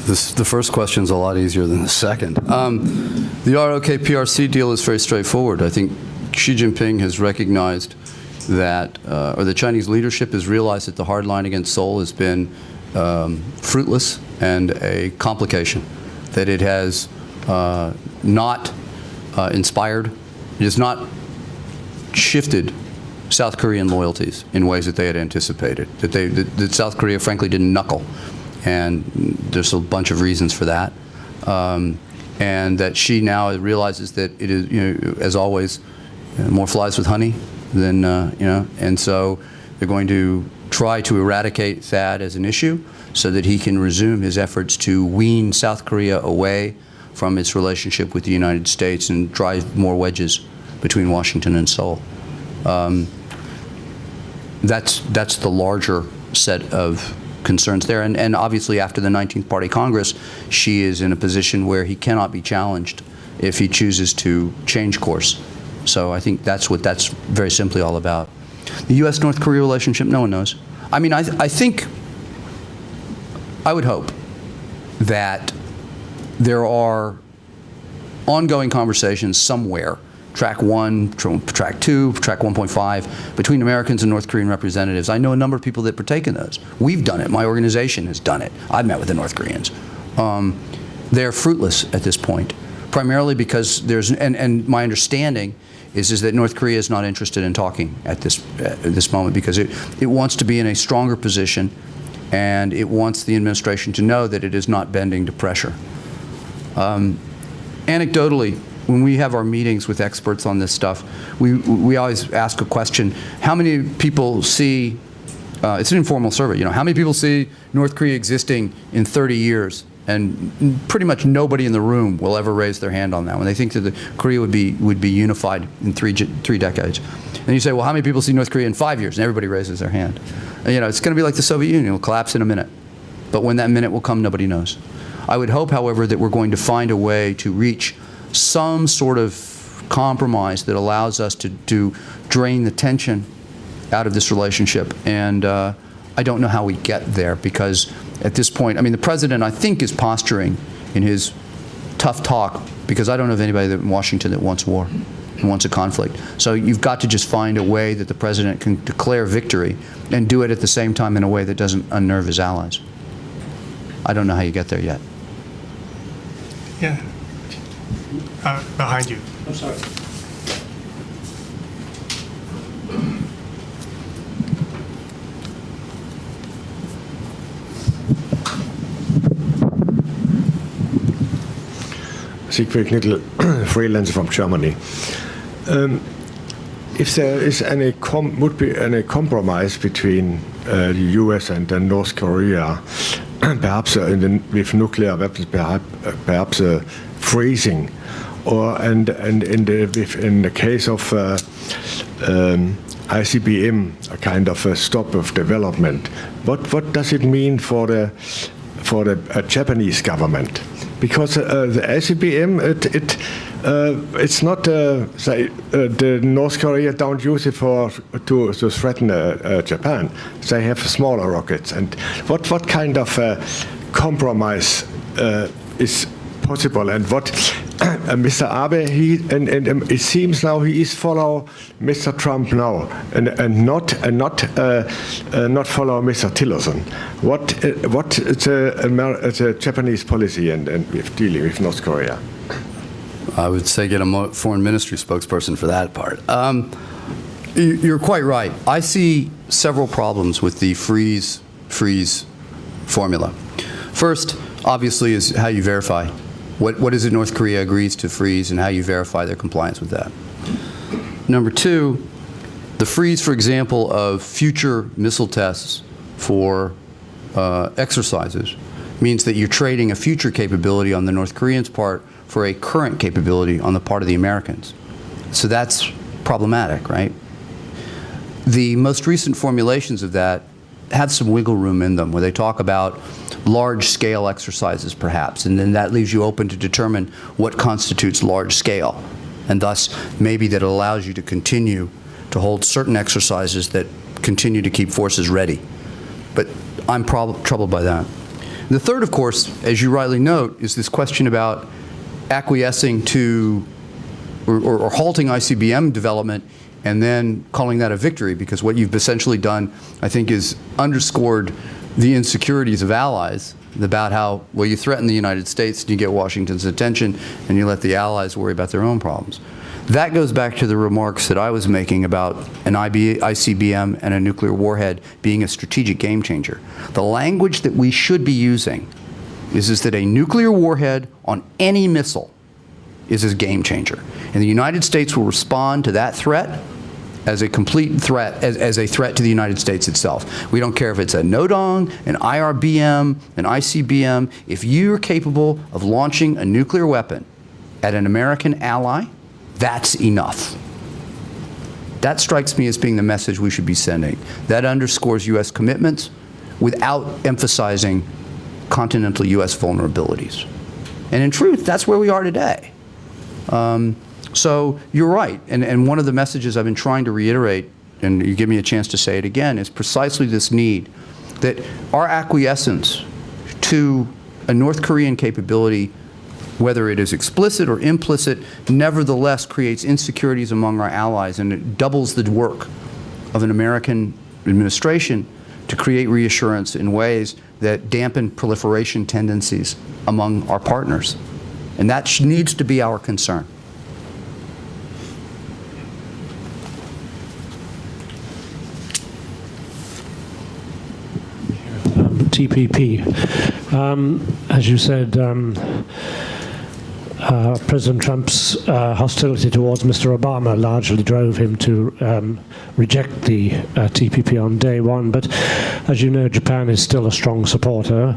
The first question is a lot easier than the second. The ROK-PRC deal is very straightforward. I think Xi Jinping has recognized that, or the Chinese leadership has realized that the hard line against Seoul has been fruitless and a complication, that it has not inspired, it has not shifted South Korean loyalties in ways that they had anticipated, that South Korea frankly didn't knuckle. And there's a bunch of reasons for that. And that Xi now realizes that it is, as always, more flies with honey than, and so they're going to try to eradicate that as an issue so that he can resume his efforts to wean South Korea away from its relationship with the United States and drive more wedges between Washington and Seoul. That's the larger set of concerns there, and obviously after the 19th Party Congress, Xi is in a position where he cannot be challenged if he chooses to change course. So I think that's what that's very simply all about. The U.S.-North Korea relationship, no one knows. I mean, I think, I would hope that there are ongoing conversations somewhere, track 1, track 2, track 1.5, between Americans and North Korean representatives. I know a number of people that partake in those. We've done it. My organization has done it. I've met with the North Koreans. They're fruitless at this point, primarily because there's, and my understanding is that North Korea is not interested in talking at this moment because it wants to be in a stronger position, and it wants the administration to know that it is not bending to pressure. Anecdotally, when we have our meetings with experts on this stuff, we always ask a question: how many people see? It's an informal survey. How many people see North Korea existing in 30 years? And pretty much nobody in the room will ever raise their hand on that one. They think that Korea would be unified in three decades. And you say, well, how many people see North Korea in 5 years? And everybody raises their hand. And, it's going to be like the Soviet Union. It will collapse in a minute. But when that minute will come, nobody knows. I would hope, however, that we're going to find a way to reach some sort of compromise that allows us to drain the tension out of this relationship. And I don't know how we get there, because at this point, I mean, the president, I think, is posturing in his tough talk because I don't know of anybody in Washington that wants war and wants a conflict. So you've got to just find a way that the president can declare victory and do it at the same time in a way that doesn't unnerve his allies. I don't know how you get there yet. Yeah. Behind you. I'm sorry. Siegfried Knittel, freelancer from Germany. If there is would be any compromise between the US and North Korea, perhaps with nuclear weapons, perhaps freezing, or in the case of ICBM, a kind of a stop of development. What does it mean for the Japanese government? Because the ICBM, it's not the North Korea don't use it to threaten Japan. They have smaller rockets. And what kind of compromise is possible? And what Mr. Abe, it seems now he is follow Mr. Trump now, and not follow Mr. Tillerson. What is the Japanese policy and with dealing with North Korea? I would say get a foreign ministry spokesperson for that part. You're quite right. I see several problems with the freeze formula. First, obviously, is how you verify. What is it North Korea agrees to freeze and how you verify their compliance with that. Number two, the freeze, for example, of future missile tests for exercises means that you're trading a future capability on the North Koreans' part for a current capability on the part of the Americans. So that's problematic, right? The most recent formulations of that have some wiggle room in them where they talk about large-scale exercises, perhaps, and then that leaves you open to determine what constitutes large-scale, and thus maybe that allows you to continue to hold certain exercises that continue to keep forces ready. But I'm troubled by that. And the third, of course, as you rightly note, is this question about acquiescing to or halting ICBM development and then calling that a victory, because what you've essentially done, I think, is underscored the insecurities of allies about how, well, you threaten the United States and you get Washington's attention and you let the allies worry about their own problems. That goes back to the remarks that I was making about an ICBM and a nuclear warhead being a strategic game changer. The language that we should be using is that a nuclear warhead on any missile is a game changer. And the United States will respond to that threat as a complete threat, as a threat to the United States itself. We don't care if it's a NODONG, an IRBM, an ICBM. If you're capable of launching a nuclear weapon at an American ally, that's enough. That strikes me as being the message we should be sending. That underscores U.S. commitments without emphasizing continental U.S. vulnerabilities. And in truth, that's where we are today. So you're right, and one of the messages I've been trying to reiterate, and you give me a chance to say it again, is precisely this need that our acquiescence to a North Korean capability, whether it is explicit or implicit, nevertheless creates insecurities among our allies, and it doubles the work of an American administration to create reassurance in ways that dampen proliferation tendencies among our partners. And that needs to be our concern. TPP. As you said, President Trump's hostility towards Mr. Obama largely drove him to reject the TPP on day one. But as you know, Japan is still a strong supporter.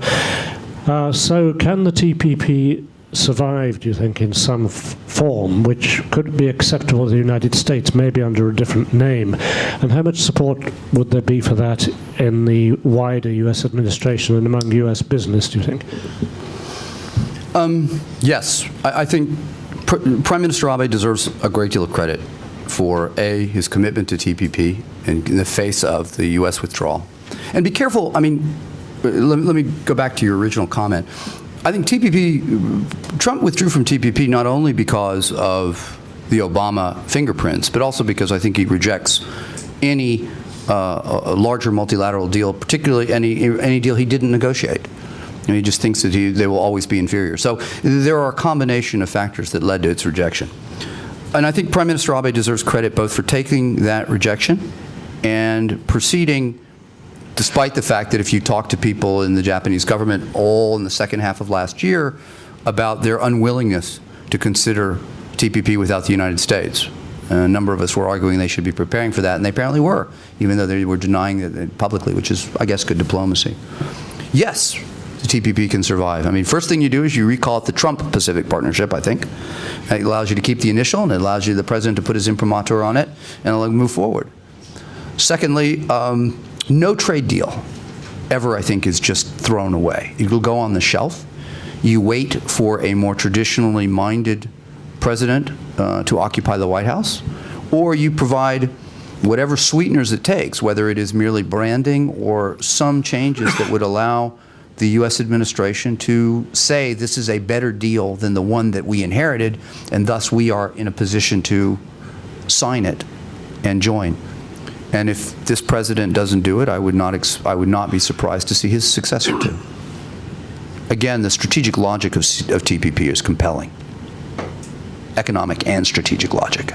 So can the TPP survive, do you think, in some form which could be acceptable to the United States, maybe under a different name? And how much support would there be for that in the wider U.S. administration and among U.S. business, do you think? Yes. I think Prime Minister Abe deserves a great deal of credit for, A, his commitment to TPP in the face of the U.S. withdrawal. And be careful, I mean, let me go back to your original comment. I think Trump withdrew from TPP not only because of the Obama fingerprints, but also because I think he rejects any a larger multilateral deal, particularly any deal he didn't negotiate. And he just thinks that they will always be inferior. So there are a combination of factors that led to its rejection. And I think Prime Minister Abe deserves credit both for taking that rejection and proceeding, despite the fact that if you talk to people in the Japanese government all in the second half of last year about their unwillingness to consider TPP without the United States. A number of us were arguing they should be preparing for that, and they apparently were, even though they were denying it publicly, which is, I guess, good diplomacy. Yes, the TPP can survive. I mean, first thing you do is you recall it the Trump-Pacific Partnership, I think. It allows you to keep the initial, and it allows you, the president, to put his imprimatur on it, and it'll move forward. Secondly, no trade deal ever, I think, is just thrown away. It will go on the shelf. You wait for a more traditionally minded president to occupy the White House, or you provide whatever sweeteners it takes, whether it is merely branding or some changes that would allow the U.S. administration to say this is a better deal than the one that we inherited, and thus we are in a position to sign it and join. And if this president doesn't do it, I would not be surprised to see his successor do. Again, the strategic logic of TPP is compelling. Economic and strategic logic.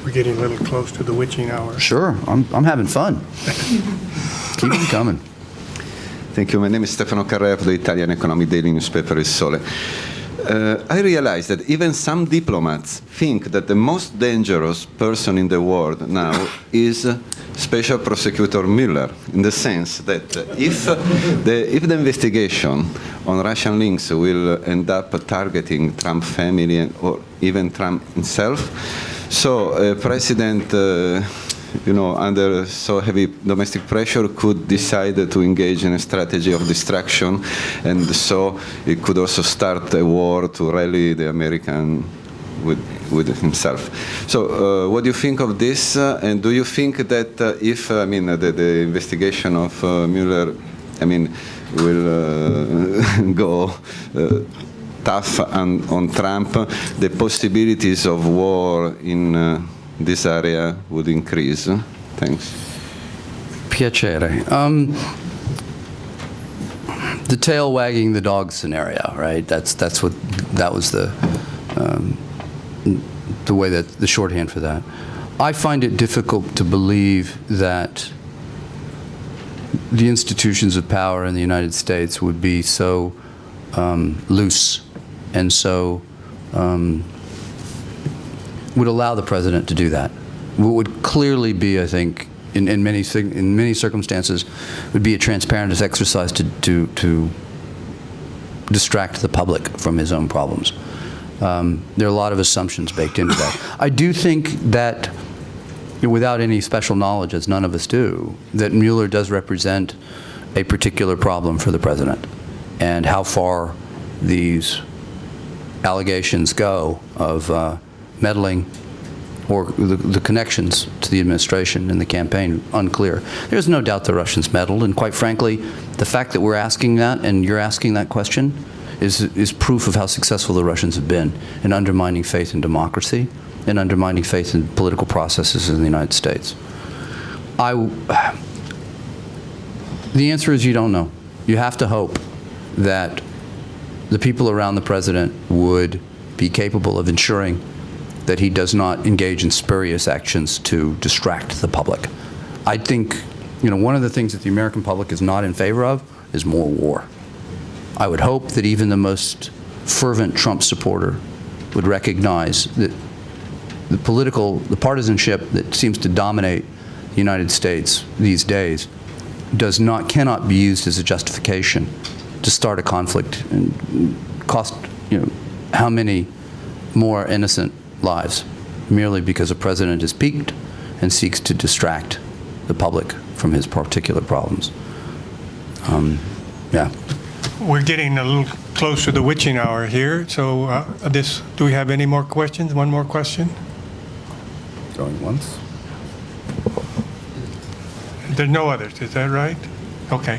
We're getting a little close to the witching hour. Sure, I'm having fun. Keep them coming. Thank you. My name is Stefano Carrera of the Italian economic daily newspaper Il Sole. I realize that even some diplomats think that the most dangerous person in the world now is Special Prosecutor Mueller, in the sense that if the investigation on Russian links will end up targeting Trump family or even Trump himself, so President under so heavy domestic pressure could decide to engage in a strategy of distraction, and so it could also start a war to rally the American with himself. So what do you think of this, and do you think that if the investigation of Mueller will go tough on Trump, the possibilities of war in this area would increase? Thanks. Piacere. The tail wagging the dog scenario, right? That was the way that the shorthand for that. I find it difficult to believe that the institutions of power in the United States would be so loose and so would allow the president to do that. What would clearly be, I think, in many circumstances, would be a transparent exercise to distract the public from his own problems. There are a lot of assumptions baked into that. I do think that, without any special knowledge, as none of us do, that Mueller does represent a particular problem for the president, and how far these allegations go of meddling or the connections to the administration and the campaign, unclear. There's no doubt the Russians meddled, and quite frankly, the fact that we're asking that and you're asking that question is proof of how successful the Russians have been in undermining faith in democracy and undermining faith in political processes in the United States. The answer is you don't know. You have to hope that the people around the president would be capable of ensuring that he does not engage in spurious actions to distract the public. I think, one of the things that the American public is not in favor of is more war. I would hope that even the most fervent Trump supporter would recognize that the partisanship that seems to dominate the United States these days cannot be used as a justification to start a conflict and cost, how many more innocent lives merely because a president is piqued and seeks to distract the public from his particular problems. Yeah. We're getting a little close to the witching hour here, so do we have any more questions? One more question? Going once. There's no others, is that right? Okay.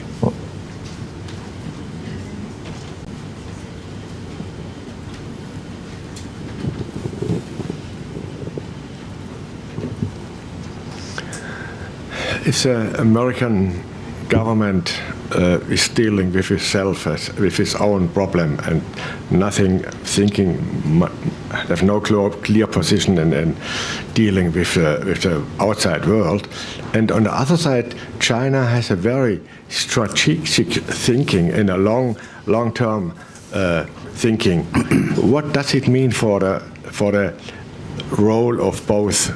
if the American government is dealing with itself, with its own problem, and nothing have no clear position in dealing with the outside world. And on the other side, China has a very strategic thinking and a long-term thinking. What does it mean for the role of both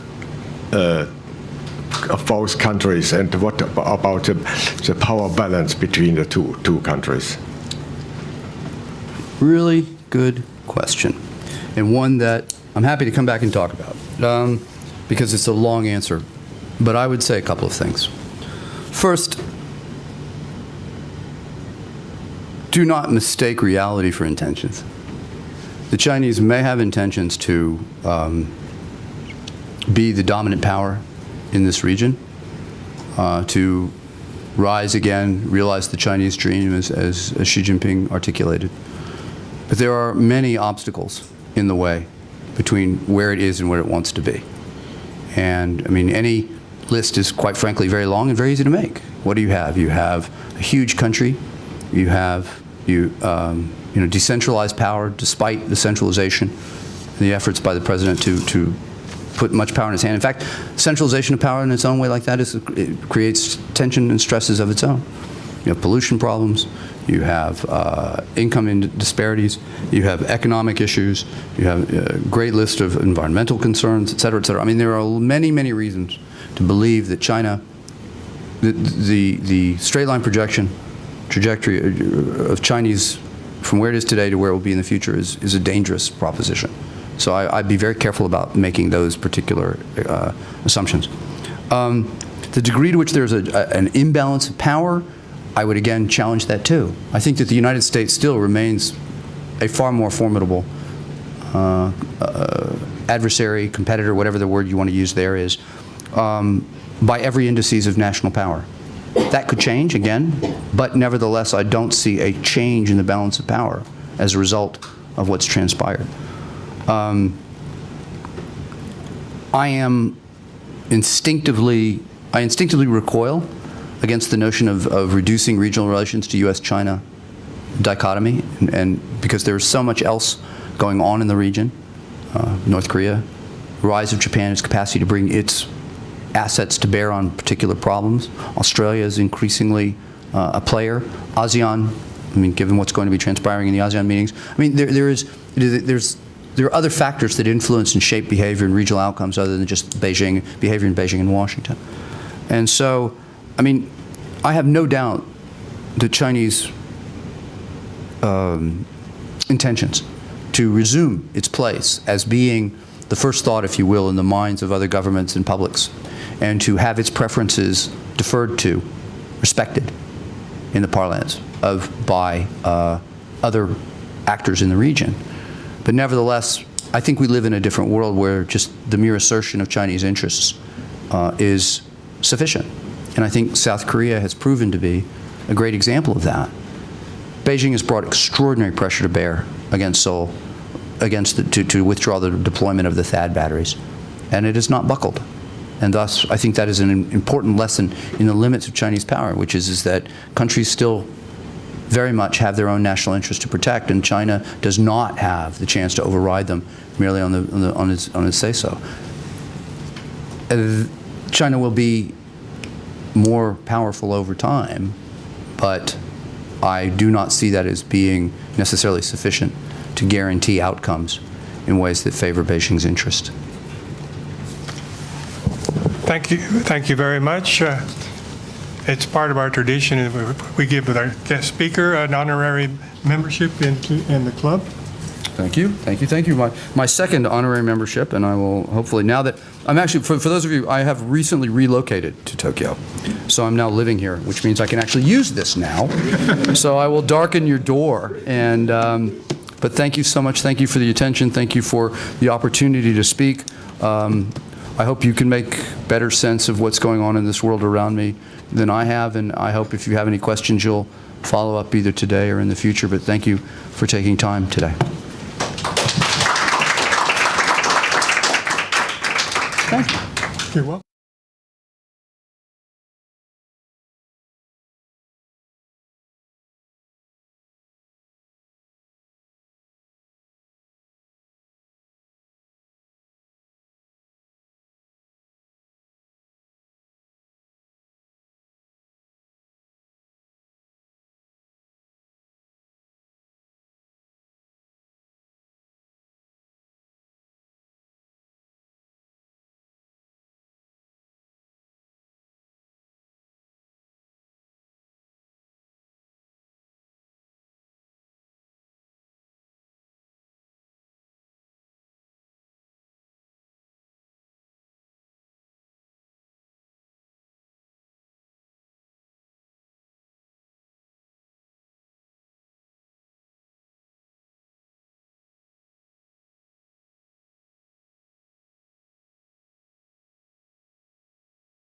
countries, and what about the power balance between the two countries? Really good question, and one that I'm happy to come back and talk about, because it's a long answer. But I would say a couple of things. First, do not mistake reality for intentions. The Chinese may have intentions to be the dominant power in this region, to rise again, realize the Chinese dream as Xi Jinping articulated. But there are many obstacles in the way between where it is and where it wants to be. And I mean, any list is quite frankly very long and very easy to make. What do you have? You have a huge country. You have decentralized power despite the centralization and the efforts by the president to put much power in his hand. In fact, centralization of power in its own way like that it creates tension and stresses of its own. You have pollution problems. You have income disparities. You have economic issues. You have a great list of environmental concerns, et cetera, et cetera. I mean, there are many, many reasons to believe that China, the straight line trajectory of Chinese from where it is today to where it will be in the future is a dangerous proposition. So I'd be very careful about making those particular assumptions. The degree to which there's an imbalance of power, I would again challenge that too. I think that the United States still remains a far more formidable adversary, competitor, whatever the word you want to use there is, by every indices of national power. That could change again, but nevertheless, I don't see a change in the balance of power as a result of what's transpired. I instinctively recoil against the notion of reducing regional relations to U.S.-China dichotomy, and because there's so much else going on in the region. North Korea, rise of Japan, its capacity to bring its assets to bear on particular problems. Australia is increasingly a player. ASEAN, I mean, given what's going to be transpiring in the ASEAN meetings, I mean, there are other factors that influence and shape behavior and regional outcomes other than just behavior in Beijing and Washington. And so, I mean, I have no doubt the Chinese intentions to resume its place as being the first thought, if you will, in the minds of other governments and publics, and to have its preferences deferred to, respected in the parlance by other actors in the region. But nevertheless, I think we live in a different world where just the mere assertion of Chinese interests is sufficient. And I think South Korea has proven to be a great example of that. Beijing has brought extraordinary pressure to bear against Seoul, to withdraw the deployment of the THAAD batteries, and it has not buckled. And thus, I think that is an important lesson in the limits of Chinese power, which is that countries still very much have their own national interest to protect, and China does not have the chance to override them merely on its say-so. China will be more powerful over time, but I do not see that as being necessarily sufficient to guarantee outcomes in ways that favor Beijing's interest. Thank you very much. It's part of our tradition. We give our guest speaker an honorary membership in the club. Thank you. Thank you. Thank you. My second honorary membership, and I will hopefully, now that I'm actually, for those of you, I have recently relocated to Tokyo. So I'm now living here, which means I can actually use this now. So I will darken your door. And, but thank you so much. Thank you for the attention. Thank you for the opportunity to speak. I hope you can make better sense of what's going on in this world around me than I have, and I hope if you have any questions, you'll follow up either today or in the future. But thank you for taking time today. Thank you. You're welcome.